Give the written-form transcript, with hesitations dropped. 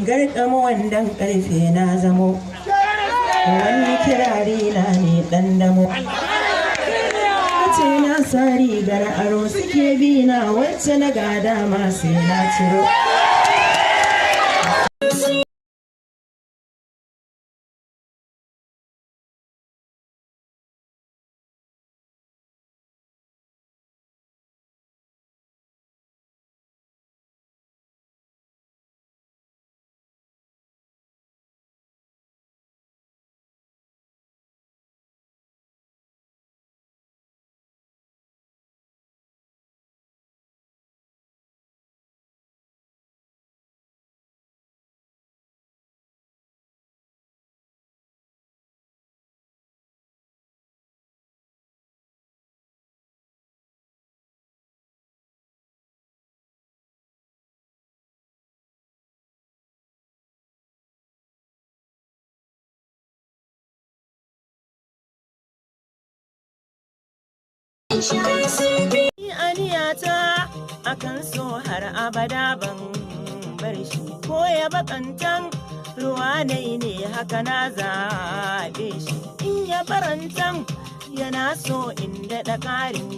garkama wandan karfe na zamo, wani kirari na ne dan damo. Ce na sa rigar aro suke bi na wacce na gada ma sai na ciro. Aniyata akan so har abada ban bar shi, ko ya bakantan ruwa ne haka na zaɓe shi. In ya barantan yana so in daɗa ƙarin